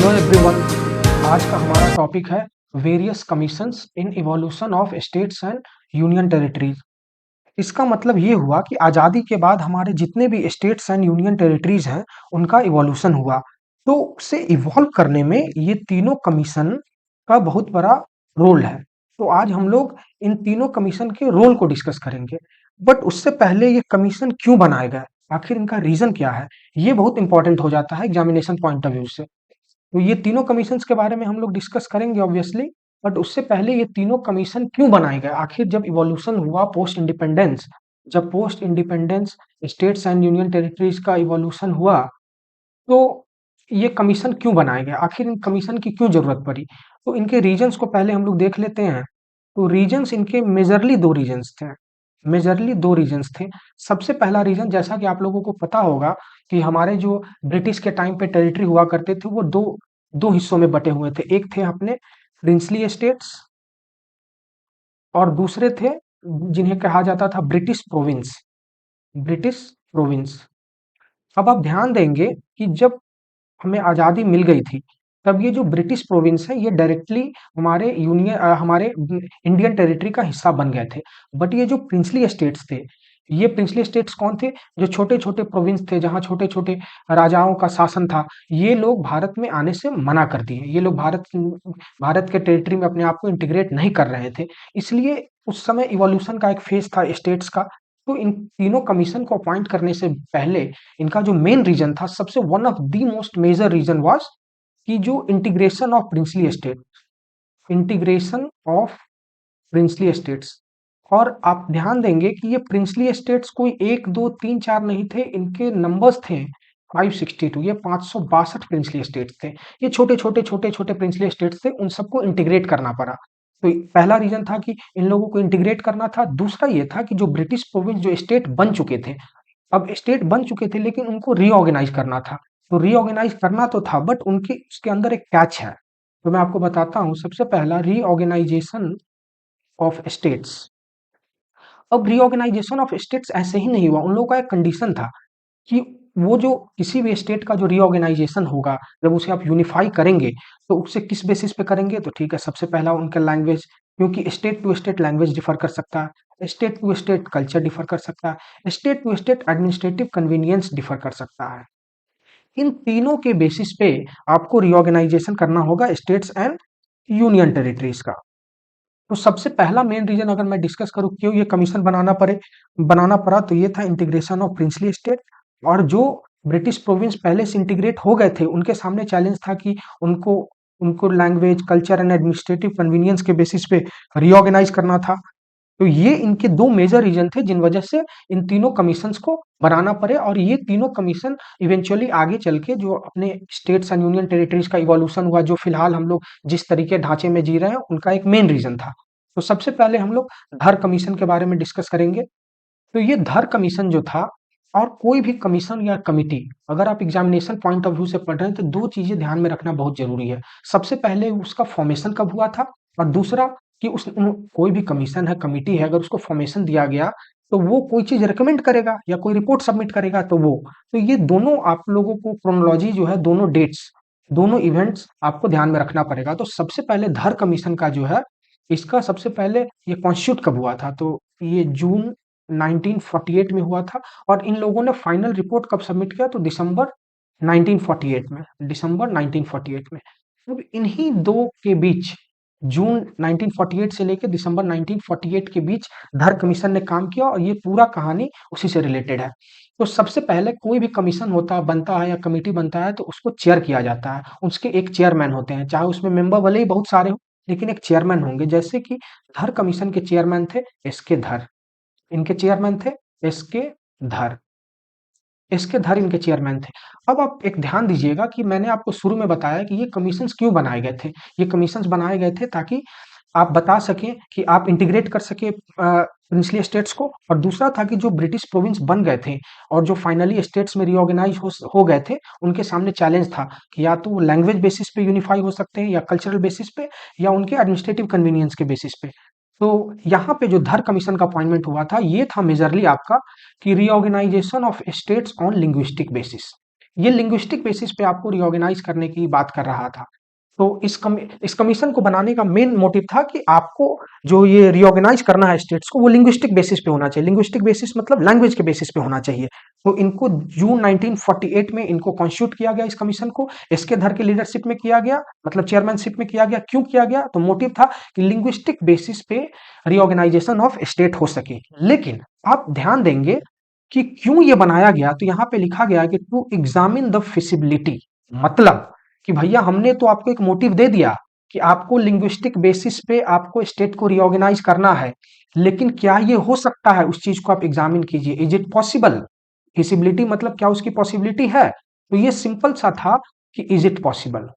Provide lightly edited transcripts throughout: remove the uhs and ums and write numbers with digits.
Hello everyone. आज का हमारा टॉपिक है various commissions in evolution of states and union territories. इसका मतलब ये हुआ कि आज़ादी के बाद हमारे जितने भी स्टेट्स एंड यूनियन टेरिटरीज हैं उनका इवोल्यूशन हुआ। तो उसे इवॉल्व करने में ये तीनों कमीशन का बहुत बड़ा रोल है। तो आज हम लोग इन तीनों कमीशन के रोल को डिस्कस करेंगे। बट उससे पहले ये कमीशन क्यों बनाए गए, आखिर इनका रीजन क्या है, ये बहुत इंपॉर्टेंट हो जाता है एग्जामिनेशन पॉइंट ऑफ व्यू से। तो ये तीनों कमीशंस के बारे में हम लोग डिस्कस करेंगे ऑब्वियसली। बट उससे पहले ये तीनों कमीशन क्यों बनाए गए, आखिर जब इवोल्यूशन हुआ पोस्ट इंडिपेंडेंस, जब post independence states and union territories का इवोल्यूशन हुआ, तो ये कमीशन क्यों बनाए गए, आखिर इन कमीशन की क्यों जरूरत पड़ी। तो इनके रीजंस को पहले हम लोग देख लेते हैं। तो रीजंस इनके मेजरली दो रीजंस थे। मेजरली दो रीजंस थे। सबसे पहला रीजन, जैसा कि आप लोगों को पता होगा कि हमारे जो ब्रिटिश के टाइम पे टेरिटरी हुआ करते थे वो दो दो हिस्सों में बटे हुए थे। एक थे अपने प्रिंसली स्टेट्स और दूसरे थे जिन्हें कहा जाता था ब्रिटिश प्रोविंस। British province. अब आप ध्यान देंगे कि जब हमें आज़ादी मिल गई थी तब ये जो ब्रिटिश प्रोविंस है ये डायरेक्टली हमारे इंडियन टेरिटरी का हिस्सा बन गए थे। बट ये जो प्रिंसली स्टेट्स थे, ये प्रिंसली स्टेट्स कौन थे, जो छोटे छोटे प्रोविंस थे जहाँ छोटे छोटे राजाओं का शासन था, ये लोग भारत में आने से मना कर दिए। ये लोग भारत के टेरिटरी में अपने आप को इंटीग्रेट नहीं कर रहे थे। इसलिए उस समय इवोल्यूशन का एक फेज था स्टेट्स का। तो इन तीनों कमीशन को अपॉइंट करने से पहले इनका जो मेन रीजन था, सबसे one of the most major reason was कि जो integration of princely state, integration of princely states. और आप ध्यान देंगे कि ये प्रिंसली स्टेट्स कोई एक दो तीन चार नहीं थे, इनके नंबर्स थे 562। ये 562 प्रिंसली स्टेट्स थे। ये छोटे छोटे छोटे छोटे प्रिंसली स्टेट्स थे, उन सबको इंटीग्रेट करना पड़ा। तो पहला रीजन था कि इन लोगों को इंटीग्रेट करना था। दूसरा ये था कि जो ब्रिटिश प्रोविंस जो स्टेट बन चुके थे, अब स्टेट बन चुके थे लेकिन उनको रीऑर्गेनाइज करना था। तो रीऑर्गेनाइज करना तो था बट उनके उसके अंदर एक कैच है। तो मैं आपको बताता हूँ। सबसे पहला, रीऑर्गेनाइजेशन ऑफ स्टेट्स। अब रीऑर्गेनाइजेशन ऑफ स्टेट्स ऐसे ही नहीं हुआ, उन लोगों का एक कंडीशन था कि वो जो किसी भी स्टेट का जो रीऑर्गेनाइजेशन होगा, जब उसे आप यूनिफाई करेंगे तो उससे किस बेसिस पे करेंगे। तो ठीक है, सबसे पहला उनका लैंग्वेज, क्योंकि state to state language differ कर सकता है, state to state culture differ कर सकता है, state to state administrative convenience differ कर सकता है। इन तीनों के बेसिस पे आपको रीऑर्गेनाइजेशन करना होगा स्टेट्स एंड यूनियन टेरिटरीज का। तो सबसे पहला मेन रीजन अगर मैं डिस्कस करूं क्यों ये कमीशन बनाना पड़ा, तो ये था इंटीग्रेशन ऑफ प्रिंसली स्टेट। और जो ब्रिटिश प्रोविंस पहले से इंटीग्रेट हो गए थे उनके सामने चैलेंज था कि उनको उनको language, culture and administrative convenience के बेसिस पे रीऑर्गेनाइज करना था। तो ये इनके दो मेजर रीजन थे जिन वजह से इन तीनों कमीशंस को बनाना पड़े। और ये तीनों कमीशन इवेंचुअली आगे चल के जो अपने स्टेट्स एंड यूनियन टेरिटरीज का इवोल्यूशन हुआ, जो फिलहाल हम लोग जिस तरीके ढांचे में जी रहे हैं, उनका एक मेन रीजन था। तो सबसे पहले हम लोग धर कमीशन के बारे में डिस्कस करेंगे। तो ये धर कमीशन जो था, और कोई भी कमीशन या कमिटी अगर आप एग्जामिनेशन पॉइंट ऑफ व्यू से पढ़ रहे हैं तो दो चीजें ध्यान में रखना बहुत जरूरी है। सबसे पहले उसका फॉर्मेशन कब हुआ था, और दूसरा कि कोई भी कमीशन है, कमिटी है, अगर उसको फॉर्मेशन दिया गया तो वो कोई चीज रिकमेंड करेगा या कोई रिपोर्ट सबमिट करेगा। तो ये दोनों आप लोगों को क्रोनोलॉजी जो है, दोनों डेट्स, दोनों इवेंट्स आपको ध्यान में रखना पड़ेगा। तो सबसे पहले धर कमीशन का जो है, इसका सबसे पहले ये कॉन्स्टिट्यूट कब हुआ था, तो ये जून 1948 में हुआ था। और इन लोगों ने फाइनल रिपोर्ट कब सबमिट किया, तो दिसंबर 1948 में, दिसंबर 1948 में। अब इन्हीं दो के बीच, जून 1948 से लेकर दिसंबर 1948 के बीच धर कमीशन ने काम किया, और ये पूरा कहानी उसी से रिलेटेड है। तो सबसे पहले कोई भी कमीशन बनता है या कमेटी बनता है तो उसको चेयर किया जाता है, उसके एक चेयरमैन होते हैं, चाहे उसमें मेंबर भले ही बहुत सारे हो लेकिन एक चेयरमैन होंगे। जैसे कि धर कमीशन के चेयरमैन थे एस के धर, इनके चेयरमैन थे एस के धर, एस के धर इनके चेयरमैन थे। अब आप एक ध्यान दीजिएगा कि मैंने आपको शुरू में बताया कि ये कमीशंस क्यों बनाए गए थे। ये कमीशंस बनाए गए थे ताकि आप बता सकें कि आप इंटीग्रेट कर सके प्रिंसली स्टेट्स को। और दूसरा था कि जो ब्रिटिश प्रोविंस बन गए थे और जो फाइनली स्टेट्स में रीऑर्गेनाइज हो गए थे, उनके सामने चैलेंज था कि या तो वो लैंग्वेज बेसिस पे यूनिफाई हो सकते हैं, या कल्चरल बेसिस पे, या उनके एडमिनिस्ट्रेटिव कन्वीनियंस के बेसिस पे। तो यहाँ पे जो धर कमीशन का अपॉइंटमेंट हुआ था, ये था मेजरली आपका कि reorganisation of states on linguistic basis. ये लिंग्विस्टिक बेसिस पे आपको रिऑर्गेनाइज करने की बात कर रहा था। तो इस कमीशन को बनाने का मेन मोटिव था कि आपको जो ये रिऑर्गेनाइज करना है स्टेट्स को, वो लिंग्विस्टिक बेसिस पे होना चाहिए। लिंग्विस्टिक बेसिस मतलब लैंग्वेज के बेसिस पे होना चाहिए। तो इनको जून 1948 में इनको कॉन्स्टिट्यूट किया गया, इस कमीशन को एसके धर के लीडरशिप में किया गया, मतलब चेयरमैनशिप में किया गया। क्यों किया गया? तो मोटिव था कि लिंग्विस्टिक बेसिस पे रिऑर्गेनाइजेशन ऑफ स्टेट हो सके। लेकिन आप ध्यान देंगे कि क्यों ये बनाया गया, तो यहाँ पे लिखा गया कि टू एग्जामिन द फिजिबिलिटी, मतलब कि भैया हमने तो आपको एक मोटिव दे दिया कि आपको लिंग्विस्टिक बेसिस पे आपको स्टेट को रिऑर्गेनाइज करना है, लेकिन क्या ये हो सकता है, उस चीज को आप एग्जामिन कीजिए। Is it possible? फिजिबिलिटी मतलब क्या उसकी पॉसिबिलिटी है? तो ये सिंपल सा था कि इज इट पॉसिबल,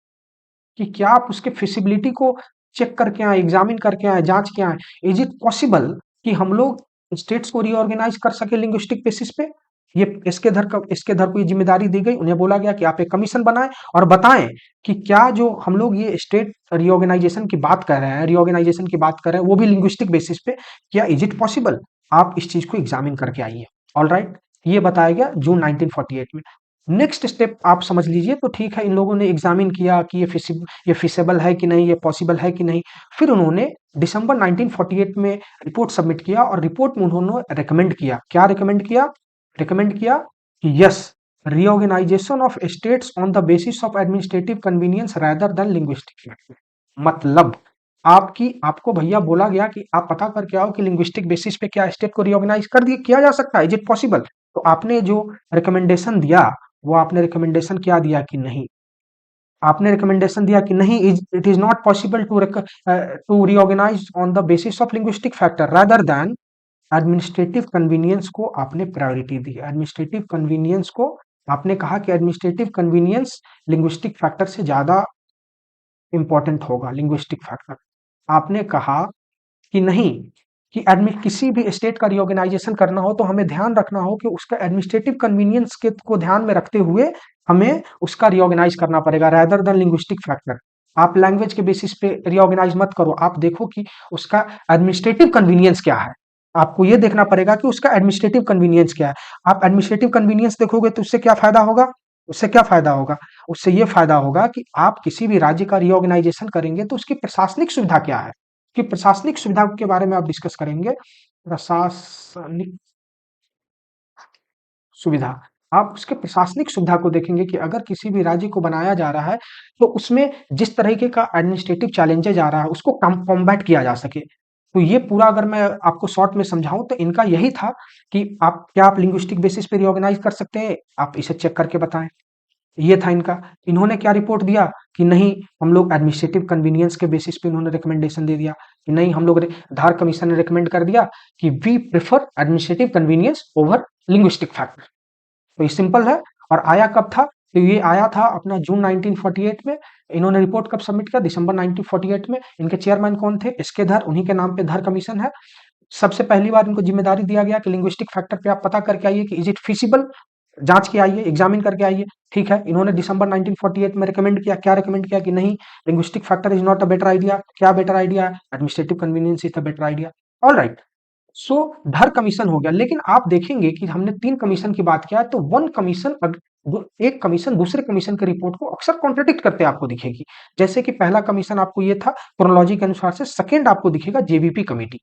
कि क्या आप उसके फिजिबिलिटी को चेक करके आए, एग्जामिन करके आए, जांच के आए। इज इट पॉसिबल कि हम लोग स्टेट्स को रिऑर्गेनाइज कर सके लिंग्विस्टिक बेसिस पे? ये इसके धर को ये जिम्मेदारी दी गई। उन्हें बोला गया कि आप एक कमीशन बनाएं और बताएं कि क्या जो हम लोग ये स्टेट रिऑर्गेनाइजेशन की बात कर रहे हैं, रिऑर्गेनाइजेशन की बात कर रहे हैं, वो भी लिंग्विस्टिक बेसिस पे, क्या इज इट पॉसिबल? आप इस चीज को एग्जामिन करके आइए। ऑल राइट, ये बताया गया जून 1948 में। नेक्स्ट स्टेप आप समझ लीजिए। तो ठीक है, इन लोगों ने एग्जामिन किया कि ये फिसेबल है कि नहीं, ये पॉसिबल है कि नहीं। फिर उन्होंने दिसंबर 1948 में रिपोर्ट सबमिट किया और रिपोर्ट में उन्होंने रेकमेंड किया। क्या रेकमेंड किया? रेकमेंड किया कि yes, reorganisation of states on the basis of administrative convenience rather than linguistic. मतलब आपको भैया बोला गया कि आप पता करके आओ कि लिंग्विस्टिक बेसिस पे क्या स्टेट को रिऑर्गेनाइज कर दिया, किया जा सकता है, इज इट पॉसिबल? तो आपने जो रिकमेंडेशन दिया, वो आपने रिकमेंडेशन क्या दिया कि नहीं, आपने रिकमेंडेशन दिया कि नहीं, it is not possible to reorganise on the basis of linguistic factor rather than administrative convenience को आपने प्रायोरिटी दी। एडमिनिस्ट्रेटिव कन्वीनियंस को आपने कहा कि एडमिनिस्ट्रेटिव कन्वीनियंस लिंग्विस्टिक फैक्टर से ज्यादा इंपॉर्टेंट होगा। लिंग्विस्टिक फैक्टर आपने कहा कि नहीं, कि एडमिट किसी भी स्टेट का रिऑर्गेनाइजेशन करना हो तो हमें ध्यान रखना हो कि उसका एडमिनिस्ट्रेटिव कन्वीनियंस के को ध्यान में रखते हुए हमें उसका रिऑर्गेनाइज करना पड़ेगा रादर देन लिंग्विस्टिक फैक्टर। आप लैंग्वेज के बेसिस पे रिऑर्गेनाइज मत करो, आप देखो कि उसका एडमिनिस्ट्रेटिव कन्वीनियंस क्या है। आपको ये देखना पड़ेगा कि उसका एडमिनिस्ट्रेटिव कन्वीनियंस क्या है। आप एडमिनिस्ट्रेटिव कन्वीनियंस देखोगे तो उससे क्या फायदा होगा? उससे क्या फायदा होगा? उससे ये फायदा होगा कि आप किसी भी राज्य का रिऑर्गेनाइजेशन करेंगे तो उसकी प्रशासनिक सुविधा क्या है, कि प्रशासनिक सुविधा के बारे में आप डिस्कस करेंगे। प्रशासनिक सुविधा, आप उसके प्रशासनिक सुविधा को देखेंगे कि अगर किसी भी राज्य को बनाया जा रहा है तो उसमें जिस तरीके का एडमिनिस्ट्रेटिव चैलेंजेज आ रहा है उसको कॉम्बैट किया जा सके। तो ये पूरा अगर मैं आपको शॉर्ट में समझाऊं तो इनका यही था कि आप लिंग्विस्टिक बेसिस पे रिऑर्गेनाइज कर सकते हैं, आप इसे चेक करके बताएं। ये था इनका। इन्होंने क्या रिपोर्ट दिया कि नहीं, हम लोग एडमिनिस्ट्रेटिव कन्वीनियंस के बेसिस पे इन्होंने रिकमेंडेशन दे दिया कि नहीं, हम लोग धार कमीशन ने रिकमेंड कर दिया कि we prefer administrative convenience over linguistic factor. तो ये सिंपल है। और आया कब था? तो ये आया था अपना जून 1948 में। इन्होंने रिपोर्ट कब सबमिट किया? दिसंबर 1948 में। इनके चेयरमैन कौन थे? एसके धर, उन्हीं के नाम पे धर कमीशन है। सबसे पहली बार इनको जिम्मेदारी दिया गया कि लिंग्विस्टिक फैक्टर पे आप पता करके आइए कि इज इट फिजिबल, जांच के आइए, एग्जामिन करके आइए। ठीक है, इन्होंने दिसंबर 1948 में रिकमेंड किया। क्या रिकमेंड किया? कि नहीं, linguistic factor is not a better idea. क्या बेटर आइडिया है? Administrative convenience is the better idea. All right, so Dhar commission हो गया। लेकिन आप देखेंगे कि हमने 3 कमीशन की बात किया है, तो वन कमीशन एक कमीशन दूसरे कमीशन की रिपोर्ट को अक्सर कॉन्ट्रडिक्ट करते आपको दिखेगी। जैसे कि पहला कमीशन आपको ये था क्रोनोलॉजी के अनुसार से, सेकंड आपको दिखेगा जेवीपी कमेटी।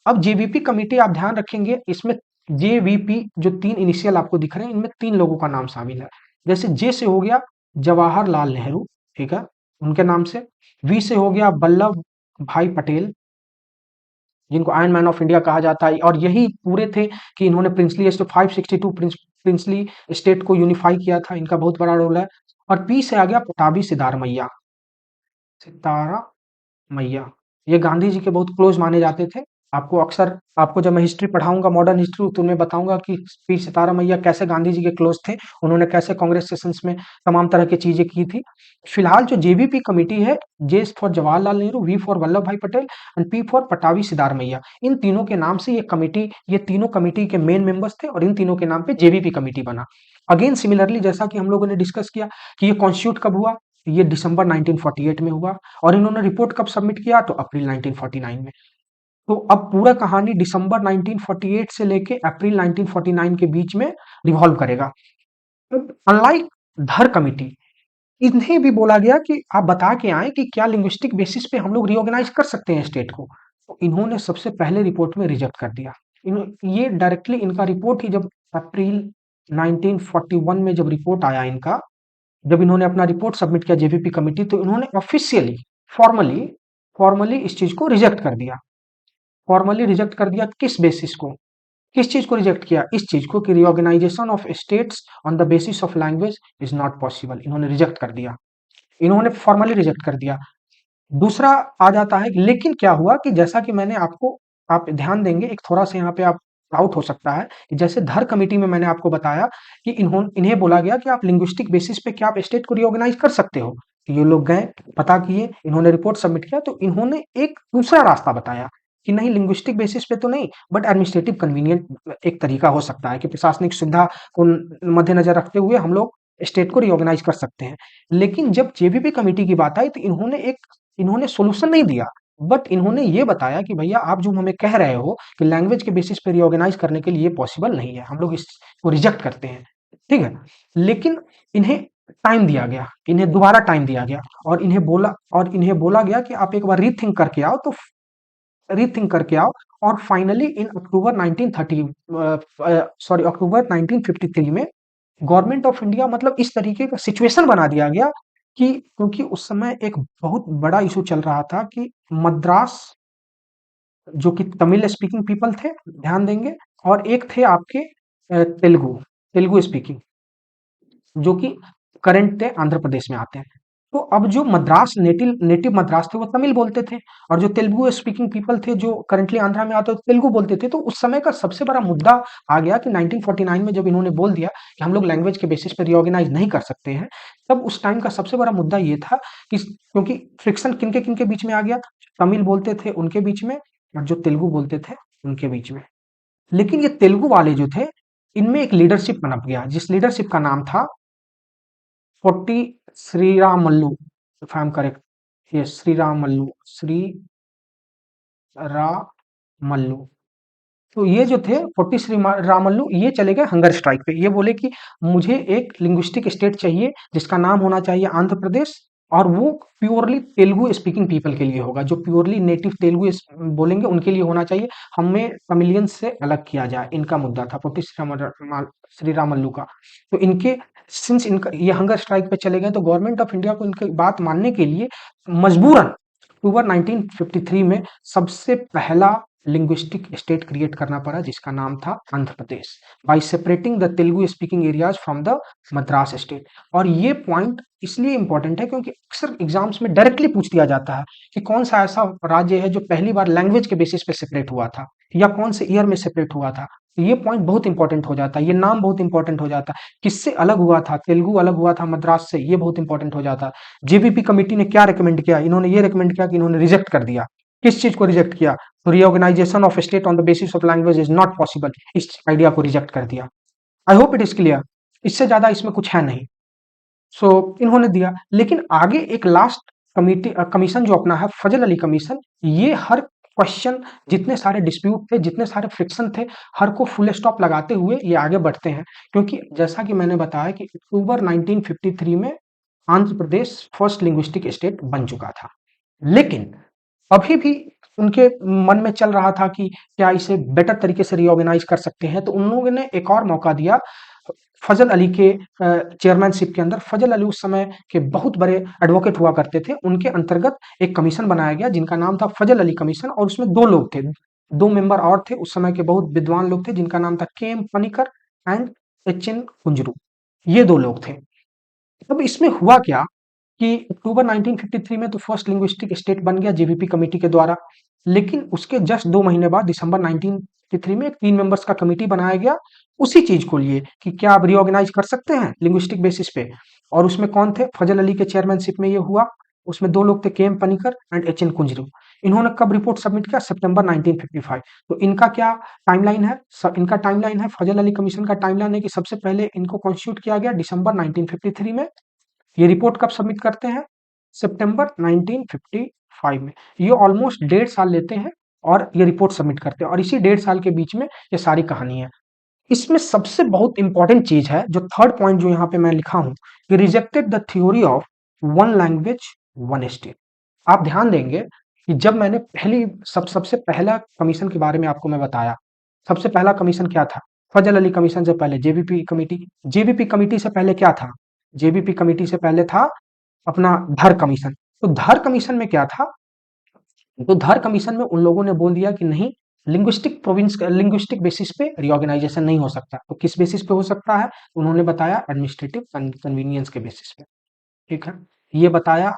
अब जेवीपी कमेटी आप ध्यान रखेंगे, इसमें जेवीपी जो 3 इनिशियल आपको दिख रहे हैं, इनमें 3 लोगों का नाम शामिल है। जैसे जे से हो गया जवाहरलाल नेहरू, ठीक है, उनके नाम से। वी से हो गया वल्लभ भाई पटेल, जिनको आयरन मैन ऑफ इंडिया कहा जाता है, और यही पूरे थे कि इन्होंने प्रिंसली स्टेट 562 प्रिंसली स्टेट को यूनिफाई किया था, इनका बहुत बड़ा रोल है। और पी से आ गया पटाभी सिद्धारमैया, सितारा मैया, ये गांधी जी के बहुत क्लोज माने जाते थे। आपको अक्सर, आपको जब मैं हिस्ट्री पढ़ाऊंगा, मॉडर्न हिस्ट्री, तो मैं बताऊंगा कि पी सितारा मैया कैसे गांधी जी के क्लोज थे, उन्होंने कैसे कांग्रेस सेशंस में तमाम तरह की चीजें की थी। फिलहाल जो जेवीपी कमेटी है, J for Jawaharlal Nehru, V for Vallabh Bhai Patel and P for Pattabhi Sitaramayya, इन तीनों के नाम से ये तीनों कमेटी के मेन मेंबर्स थे और इन तीनों के नाम पे जेवीपी कमेटी बना। अगेन सिमिलरली, जैसा कि हम लोगों ने डिस्कस किया कि ये कॉन्स्टिट्यूट कब हुआ, ये दिसंबर 1948 में हुआ। और इन्होंने रिपोर्ट कब सबमिट किया? तो अप्रैल 1949 में। तो अब पूरा कहानी दिसंबर 1948 से लेके अप्रैल 1949 के बीच में रिवॉल्व करेगा। अनलाइक धर कमिटी, इन्हें भी बोला गया कि आप बता के आएँ कि क्या लिंग्विस्टिक बेसिस पे हम लोग रिऑर्गेनाइज़ कर सकते हैं स्टेट को? तो इन्होंने सबसे पहले रिपोर्ट में रिजेक्ट कर दिया। ये डायरेक्टली इनका रिपोर्ट ही जब अप्रैल 1941 में जब रिपोर्ट आया इनका, जब इन्होंने अपना रिपोर्ट सबमिट किया जेवीपी कमिटी, तो इन्होंने ऑफिशियली फॉर्मली फॉर्मली इस चीज़ को रिजेक्ट कर दिया। फॉर्मली रिजेक्ट कर दिया किस बेसिस को? किस चीज़ को रिजेक्ट किया? इस चीज़ को कि reorganisation of states on the basis of language is not possible, इन्होंने रिजेक्ट कर दिया। इन्होंने फॉर्मली रिजेक्ट कर दिया। दूसरा आ जाता है, लेकिन क्या हुआ कि जैसा कि मैंने आपको, आप ध्यान देंगे एक थोड़ा-सा यहाँ पे आप डाउट हो सकता है कि जैसे धर कमिटी में मैंने आपको बताया कि इन्हें बोला गया कि आप लिंग्विस्टिक बेसिस पे क्या आप स्टेट को रिऑर्गेनाइज़ कर सकते हो। तो ये लोग गए, पता किए, इन्होंने रिपोर्ट सबमिट किया, तो इन्होंने एक दूसरा रास्ता बताया कि नहीं, लिंग्विस्टिक बेसिस पे तो नहीं, बट एडमिनिस्ट्रेटिव कन्वीनिएंट एक तरीका हो सकता है कि प्रशासनिक सुविधा को मद्देनजर रखते हुए हम लोग स्टेट को रिऑर्गेनाइज़ कर सकते हैं। लेकिन जब जेवीपी कमिटी की बात आई तो इन्होंने सॉल्यूशन नहीं दिया, बट इन्होंने ये बताया कि भैया आप जो हमें कह रहे हो कि लैंग्वेज के बेसिस पे रिऑर्गेनाइज करने के लिए पॉसिबल नहीं है, हम लोग इसको रिजेक्ट करते हैं, ठीक है। लेकिन इन्हें टाइम दिया गया, इन्हें दोबारा टाइम दिया गया, और इन्हें बोला गया कि आप एक बार रीथिंक करके आओ, तो रीथिंक करके आओ। और finally in October 1930 sorry October 1953 में गवर्नमेंट ऑफ इंडिया, मतलब इस तरीके का सिचुएशन बना दिया गया कि क्योंकि उस समय एक बहुत बड़ा इशू चल रहा था कि मद्रास जो कि तमिल स्पीकिंग पीपल थे, ध्यान देंगे, और एक थे आपके तेलुगु तेलुगु स्पीकिंग, जो कि करंट थे आंध्र प्रदेश में आते हैं। तो अब जो मद्रास नेटिव मद्रास थे वो तमिल बोलते थे, और जो तेलुगु स्पीकिंग पीपल थे जो करंटली आंध्रा में आते थे तेलुगु बोलते थे। तो उस समय का सबसे बड़ा मुद्दा आ गया कि 1949 में जब इन्होंने बोल दिया कि हम लोग लैंग्वेज के बेसिस पे रिऑर्गेनाइज नहीं कर सकते हैं, तब उस टाइम का सबसे बड़ा मुद्दा ये था कि क्योंकि फ्रिक्शन किनके किनके बीच में आ गया, तमिल बोलते थे उनके बीच में, और जो तेलुगु बोलते थे उनके बीच में। लेकिन ये तेलुगु वाले जो थे, इनमें एक लीडरशिप पनप गया, जिस लीडरशिप का नाम था potty Sriramulu, if I am correct, yes, Sriramulu. तो ये जो थे पोट्टी श्रीरामल्लू, ये चले गए हंगर स्ट्राइक पे। ये बोले कि मुझे एक लिंग्विस्टिक स्टेट चाहिए जिसका नाम होना चाहिए आंध्र प्रदेश, और वो प्योरली तेलुगु स्पीकिंग पीपल के लिए होगा, जो प्योरली नेटिव तेलुगु बोलेंगे उनके लिए होना चाहिए। हमें तमिलियंस से अलग किया जाए, इनका मुद्दा था पोट्टी श्रीरामल्लू का। तो इनके सिंस इनका ये हंगर स्ट्राइक पे चले गए, तो गवर्नमेंट ऑफ इंडिया को इनकी बात मानने के लिए मजबूरन अक्टूबर 1953 में सबसे पहला लिंग्विस्टिक स्टेट क्रिएट करना पड़ा, जिसका नाम था Andhra Pradesh, by separating the Telugu speaking areas from the Madras state. और ये पॉइंट इसलिए इंपॉर्टेंट है क्योंकि अक्सर एग्जाम्स में डायरेक्टली पूछ दिया जाता है कि कौन सा ऐसा राज्य है जो पहली बार लैंग्वेज के बेसिस पे सेपरेट हुआ था, या कौन से ईयर में सेपरेट हुआ था। तो ये पॉइंट बहुत इंपॉर्टेंट हो जाता है, ये नाम बहुत इंपॉर्टेंट हो जाता है, किससे अलग हुआ था, तेलुगु अलग हुआ था मद्रास से, ये बहुत इंपॉर्टेंट हो जाता है। जेबीपी कमेटी ने क्या रिकमेंड किया, इन्होंने ये रिकमेंड किया कि इन्होंने रिजेक्ट कर दिया। किस चीज को रिजेक्ट किया? तो reorganisation of state on the basis of language is not possible, इस आइडिया को रिजेक्ट कर दिया। I hope it is clear, इससे ज्यादा इसमें कुछ है नहीं। सो इन्होंने दिया, लेकिन आगे एक लास्ट कमीशन जो अपना है फजल अली कमीशन, ये हर क्वेश्चन, जितने सारे डिस्प्यूट थे, जितने सारे फ्रिक्शन थे, हर को फुल स्टॉप लगाते हुए ये आगे बढ़ते हैं। क्योंकि जैसा कि मैंने बताया कि अक्टूबर 1953 में Andhra Pradesh first linguistic state बन चुका था, लेकिन अभी भी उनके मन में चल रहा था कि क्या इसे बेटर तरीके से रीऑर्गेनाइज कर सकते हैं। तो उन लोगों ने एक और मौका दिया फजल अली के चेयरमैनशिप के अंदर। फजल अली उस समय के बहुत बड़े एडवोकेट हुआ करते थे, उनके अंतर्गत एक कमीशन बनाया गया जिनका नाम था फजल अली कमीशन, और उसमें दो लोग थे, दो मेंबर और थे उस समय के बहुत विद्वान लोग थे, जिनका नाम था K M Panikkar and H N Kunzru, ये दो लोग थे। अब इसमें हुआ क्या कि अक्टूबर 1953 में तो फर्स्ट लिंग्विस्टिक स्टेट बन गया जेवीपी कमेटी के द्वारा, लेकिन उसके जस्ट 2 महीने बाद दिसंबर 1953 में एक 3 मेंबर्स का कमेटी बनाया गया उसी चीज को लिए कि क्या आप रिऑर्गेनाइज कर सकते हैं लिंग्विस्टिक बेसिस पे। और उसमें कौन थे? फजल अली के चेयरमैनशिप में ये हुआ। उसमें दो लोग थे, K M Panikkar and H N Kunzru. इन्होंने कब रिपोर्ट सबमिट किया? सितंबर 1955। तो इनका क्या टाइमलाइन है? इनका टाइमलाइन है, फजल अली कमीशन का टाइमलाइन है कि सबसे पहले इनको कॉन्स्टिट्यूट किया गया दिसंबर 1953 में। ये रिपोर्ट कब सबमिट करते हैं? सितंबर 1955 में। ये ऑलमोस्ट 1.5 साल लेते हैं और ये रिपोर्ट सबमिट करते हैं, और इसी 1.5 साल के बीच में ये सारी कहानी है। इसमें सबसे बहुत इंपॉर्टेंट चीज है जो थर्ड पॉइंट जो यहाँ पे मैं लिखा हूं कि rejected the theory of one language one state. आप ध्यान देंगे कि जब मैंने पहली सबसे पहला कमीशन के बारे में आपको मैं बताया, सबसे पहला कमीशन क्या था? फजल अली कमीशन से पहले जेबीपी कमेटी। जेबीपी कमेटी से पहले क्या था? जेबीपी कमेटी से पहले था अपना धर कमीशन। तो धर कमीशन में क्या था? तो धर कमीशन में उन लोगों ने बोल दिया कि नहीं, लिंग्विस्टिक बेसिस पे रिऑर्गेनाइजेशन नहीं हो सकता। तो किस बेसिस पे हो सकता है? उन्होंने बताया एडमिनिस्ट्रेटिव कन्वीनियंस के बेसिस पे। ठीक है, ये बताया।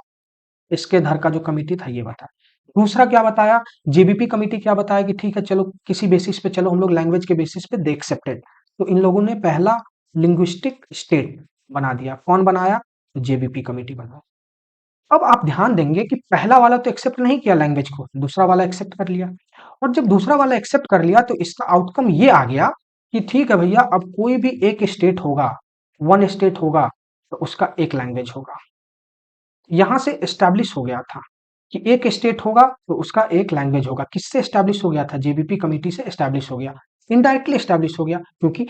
इसके धर का जो कमिटी था ये बताया। दूसरा क्या बताया? जेबीपी कमिटी क्या बताया कि ठीक है चलो किसी बेसिस पे, चलो हम लोग लैंग्वेज के बेसिस पे दे एक्सेप्टेड। तो इन लोगों ने पहला लिंग्विस्टिक स्टेट बना दिया। कौन बनाया? जेबीपी कमिटी बनाया। अब आप ध्यान देंगे कि पहला वाला तो एक्सेप्ट नहीं किया लैंग्वेज को, दूसरा वाला एक्सेप्ट कर लिया। और जब दूसरा वाला एक्सेप्ट कर लिया तो इसका आउटकम ये आ गया कि ठीक है भैया, अब कोई भी एक स्टेट होगा, वन स्टेट होगा, तो उसका एक लैंग्वेज होगा। यहां से एस्टैब्लिश हो गया था कि एक स्टेट होगा तो उसका एक लैंग्वेज होगा। किससे एस्टैब्लिश हो गया था? जेबीपी कमेटी से एस्टैब्लिश हो गया। इनडायरेक्टली एस्टैब्लिश हो गया क्योंकि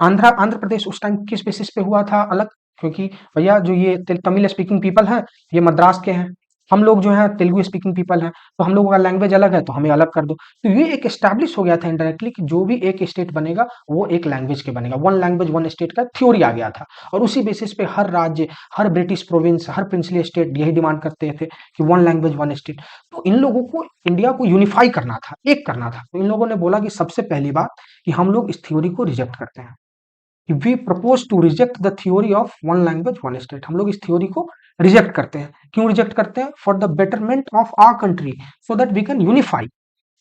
आंध्र प्रदेश उस टाइम किस बेसिस पे हुआ था अलग? क्योंकि भैया जो ये तमिल स्पीकिंग पीपल हैं, ये मद्रास के हैं। हम लोग जो हैं तेलुगु स्पीकिंग पीपल हैं, तो हम लोगों का लैंग्वेज अलग है, तो हमें अलग कर दो। तो ये एक एस्टैब्लिश हो गया था इनडायरेक्टली कि जो भी एक स्टेट बनेगा वो एक लैंग्वेज के बनेगा। वन लैंग्वेज वन स्टेट का थ्योरी आ गया था। और उसी बेसिस पे हर राज्य, हर ब्रिटिश प्रोविंस, हर प्रिंसली स्टेट यही डिमांड करते थे कि वन लैंग्वेज वन स्टेट। तो इन लोगों को इंडिया को यूनिफाई करना था, एक करना था। तो इन लोगों ने बोला कि सबसे पहली बात कि हम लोग इस थ्योरी को रिजेक्ट करते हैं। We propose to reject the theory of one language one state. हम लोग इस थ्योरी को रिजेक्ट करते हैं। क्यों रिजेक्ट करते हैं? For the betterment of our country, so that we can unify.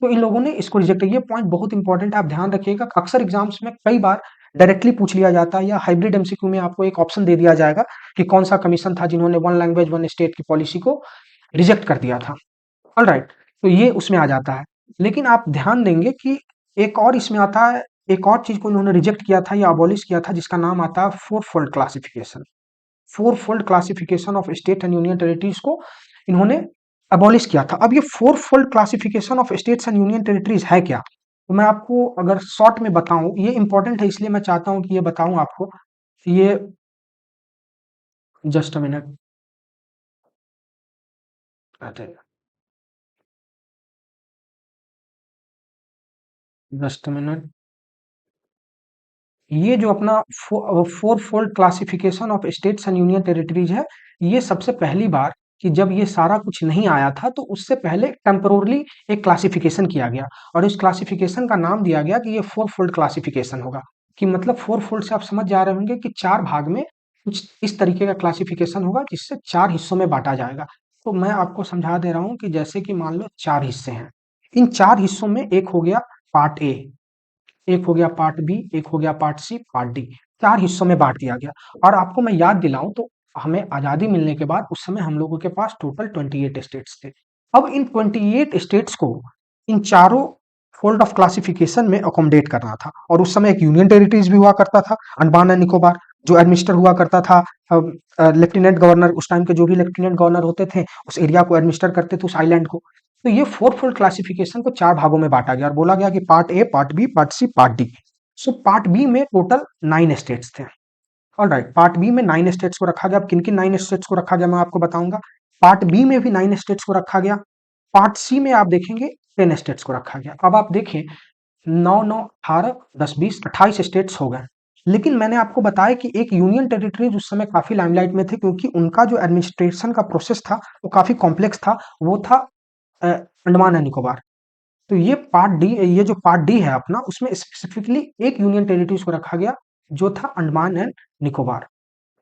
तो इन लोगों ने इसको रिजेक्ट किया। ये पॉइंट बहुत इंपॉर्टेंट है, आप ध्यान रखिएगा। अक्सर एग्जाम्स में कई बार डायरेक्टली पूछ लिया जाता है या हाइब्रिड एमसीक्यू में आपको एक ऑप्शन दे दिया जाएगा कि कौन सा कमीशन था जिन्होंने वन लैंग्वेज वन स्टेट की पॉलिसी को रिजेक्ट कर दिया था। ऑलराइट, तो ये उसमें आ जाता है। लेकिन आप ध्यान देंगे कि एक और इसमें आता है, एक और चीज को इन्होंने रिजेक्ट किया था या अबॉलिश किया था, जिसका नाम आता है four fold classification. Four fold classification of state and union territories को इन्होंने अबॉलिश किया था। अब ये four fold classification of states and union territories है क्या? तो मैं आपको अगर शॉर्ट में बताऊं, ये इंपॉर्टेंट है इसलिए मैं चाहता हूं कि ये बताऊं आपको। ये just a minute, just a minute. ये जो अपना four fold classification of states and union territories है, ये सबसे पहली बार कि जब ये सारा कुछ नहीं आया था तो उससे पहले टेम्पोरली एक क्लासिफिकेशन किया गया। और इस क्लासिफिकेशन का नाम दिया गया कि ये फोर फोल्ड क्लासिफिकेशन होगा। कि मतलब फोर फोल्ड से आप समझ जा रहे होंगे कि चार भाग में कुछ इस तरीके का क्लासिफिकेशन होगा जिससे चार हिस्सों में बांटा जाएगा। तो मैं आपको समझा दे रहा हूँ कि जैसे कि मान लो चार हिस्से हैं। इन चार हिस्सों में एक हो गया पार्ट ए, एक हो गया पार्ट बी, एक हो गया पार्ट सी, पार्ट डी। चार हिस्सों में बांट दिया गया। और आपको मैं याद दिलाऊं तो हमें आजादी मिलने के बाद उस समय हम लोगों के पास टोटल 28 स्टेट्स थे। अब इन 28 स्टेट्स को इन चारों फोल्ड ऑफ क्लासिफिकेशन में अकोमोडेट करना था। और उस समय एक यूनियन टेरिटरीज भी हुआ करता था, अंडमान एंड निकोबार, जो एडमिनिस्टर हुआ करता था। लेफ्टिनेंट गवर्नर, उस टाइम के जो भी लेफ्टिनेंट गवर्नर होते थे उस एरिया को एडमिनिस्टर करते थे, उस आइलैंड को। तो ये फोर फोल्ड क्लासिफिकेशन को चार भागों में बांटा गया और बोला गया कि part A, part B, part C, part D. So part B में टोटल 9 स्टेट्स थे। ऑलराइट, पार्ट बी में 9 स्टेट्स को रखा गया। अब किन किन 9 स्टेट्स को रखा गया मैं आपको बताऊंगा। पार्ट बी में भी 9 स्टेट्स को रखा गया। पार्ट सी में आप देखेंगे 10 स्टेट्स को रखा गया। अब आप देखें 9 9 18 10 20 28 स्टेट्स हो गए। लेकिन मैंने आपको बताया कि एक यूनियन टेरिटरीज उस समय काफी लाइमलाइट में थे क्योंकि उनका जो एडमिनिस्ट्रेशन का प्रोसेस था वो काफी कॉम्प्लेक्स था। वो था अंडमान एंड निकोबार। तो ये पार्ट डी, ये जो पार्ट डी है अपना, उसमें स्पेसिफिकली एक यूनियन टेरिटरीज को रखा गया जो था अंडमान एंड निकोबार।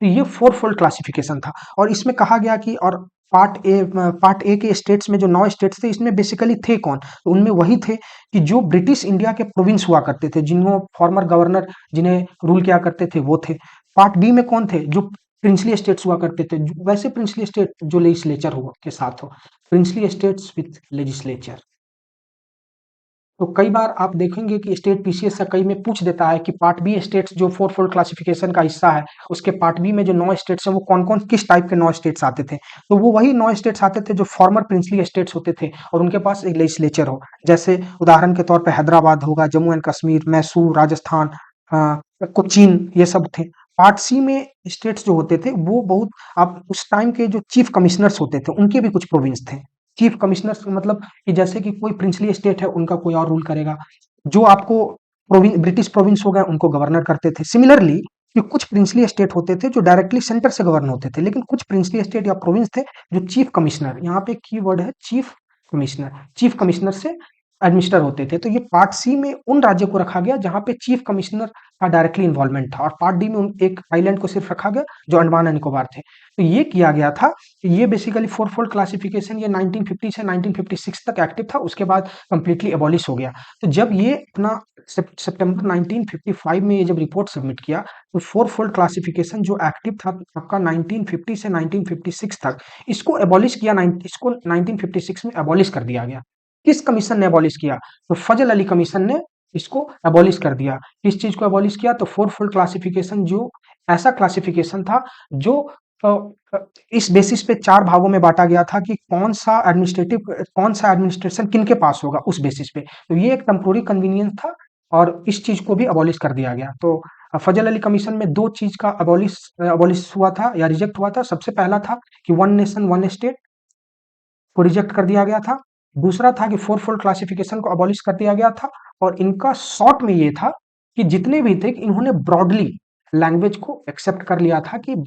तो ये फोर फोल्ड क्लासिफिकेशन था। और इसमें कहा गया कि और पार्ट ए के स्टेट्स में जो 9 स्टेट्स थे, इसमें बेसिकली थे कौन? तो उनमें वही थे कि जो ब्रिटिश इंडिया के प्रोविंस हुआ करते थे, जिन्हों फॉर्मर गवर्नर जिन्हें रूल किया करते थे वो थे। पार्ट बी में कौन थे? जो प्रिंसली स्टेट्स हुआ करते थे, वैसे प्रिंसली स्टेट जो लेजिस्लेचर हुआ के साथ हो, प्रिंसली स्टेट्स विथ लेजिस्लेचर। तो कई बार आप देखेंगे कि स्टेट पीसीएस से कई में पूछ देता है कि पार्ट बी स्टेट्स जो फोर फोल्ड क्लासिफिकेशन का हिस्सा है, उसके पार्ट बी में जो 9 स्टेट्स हैं वो कौन कौन किस टाइप के 9 स्टेट्स आते थे? तो वो वही 9 स्टेट्स आते थे जो फॉर्मर प्रिंसली स्टेट्स होते थे और उनके पास एक लेजिस्लेचर हो। जैसे उदाहरण के तौर पर हैदराबाद होगा, जम्मू एंड कश्मीर, मैसूर, राजस्थान, कोचीन, ये सब थे। पार्ट सी में स्टेट्स जो होते थे वो बहुत, आप उस टाइम के जो चीफ कमिश्नर्स होते थे उनके भी कुछ प्रोविंस थे। चीफ कमिश्नर्स मतलब कि जैसे कि कोई प्रिंसली स्टेट है उनका कोई और रूल करेगा, जो आपको ब्रिटिश प्रोविंस हो गए उनको गवर्नर करते थे। सिमिलरली कि कुछ प्रिंसली स्टेट होते थे जो डायरेक्टली सेंटर से गवर्न होते थे, लेकिन कुछ प्रिंसली स्टेट या प्रोविंस थे जो चीफ कमिश्नर, यहाँ पे की वर्ड है चीफ कमिश्नर, चीफ कमिश्नर से एडमिनिस्टर होते थे। तो ये पार्ट सी में उन राज्यों को रखा गया जहाँ पे चीफ कमिश्नर का डायरेक्टली इन्वॉल्वमेंट था, और पार्ट डी में एक आइलैंड को सिर्फ रखा गया जो अंडमान एंड निकोबार थे। तो ये किया गया था। ये बेसिकली फोर फोल्ड क्लासिफिकेशन ये 1950 से 1956 तक एक्टिव था, उसके बाद कंप्लीटली एबॉलिश हो गया। तो जब ये अपना सितंबर 1955 में ये जब रिपोर्ट सबमिट किया, तो फोर फोल्ड क्लासिफिकेशन जो एक्टिव था आपका 1950 से 1956 तक, इसको एबॉलिश किया, इसको 1956 में एबॉलिश कर दिया गया। किस कमीशन ने एबॉलिश किया? तो फजल अली कमीशन ने इसको एबॉलिश कर दिया। किस चीज को एबॉलिश किया? तो फोर फोल्ड क्लासिफिकेशन जो ऐसा क्लासिफिकेशन था जो अ, इस बेसिस पे चार भागों में बांटा गया था कि कौन सा एडमिनिस्ट्रेशन किन के पास होगा, उस बेसिस पे। तो ये एक टेम्पोररी कन्वीनियंस था और इस चीज को भी अबॉलिश कर दिया गया। तो फजल अली कमीशन में दो चीज का अबॉलिश हुआ था या रिजेक्ट हुआ था। सबसे पहला था कि वन नेशन वन स्टेट को रिजेक्ट कर दिया गया था। दूसरा था कि फोर फोल्ड क्लासिफिकेशन को अबॉलिश कर दिया गया था, और इनका शॉर्ट में ये था कि जितने भी थे कि इन्होंने ब्रॉडली लैंग्वेज को एक्सेप्ट कर लिया था, कि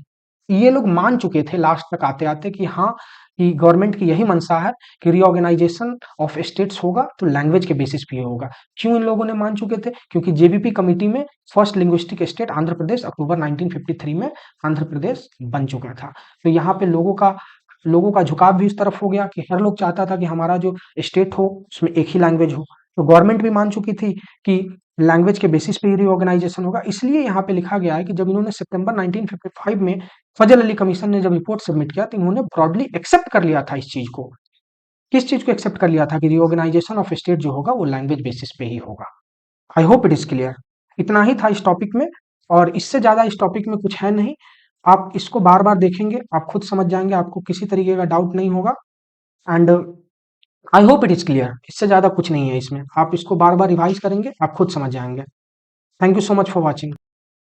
ये लोग मान चुके थे लास्ट तक आते आते कि हाँ, कि गवर्नमेंट की यही मंशा है कि रीऑर्गेनाइजेशन ऑफ स्टेट्स होगा तो लैंग्वेज के बेसिस पे होगा। क्यों इन लोगों ने मान चुके थे? क्योंकि जेबीपी कमेटी में first linguistic state Andhra Pradesh अक्टूबर 1953 में आंध्र प्रदेश बन चुका था। तो यहाँ पे लोगों का झुकाव भी इस तरफ हो गया कि हर लोग चाहता था कि हमारा जो स्टेट हो उसमें एक ही लैंग्वेज हो। तो गवर्नमेंट भी मान चुकी थी कि लैंग्वेज के बेसिस पे ही रीऑर्गेनाइजेशन होगा। इसलिए यहाँ पे लिखा गया है कि जब इन्होंने सितंबर 1955 में फजल अली कमीशन ने जब रिपोर्ट सबमिट किया तो इन्होंने ब्रॉडली एक्सेप्ट कर लिया था इस चीज को। किस चीज को एक्सेप्ट कर लिया था? कि रीऑर्गेनाइजेशन ऑफ स्टेट जो होगा वो लैंग्वेज बेसिस पे ही होगा। I hope it is clear. इतना ही था इस टॉपिक में, और इससे ज्यादा इस टॉपिक में कुछ है नहीं। आप इसको बार बार देखेंगे, आप खुद समझ जाएंगे, आपको किसी तरीके का डाउट नहीं होगा। And I hope it is clear. इससे ज्यादा कुछ नहीं है इसमें, आप इसको बार बार रिवाइज करेंगे, आप खुद समझ जाएंगे। Thank you so much for watching.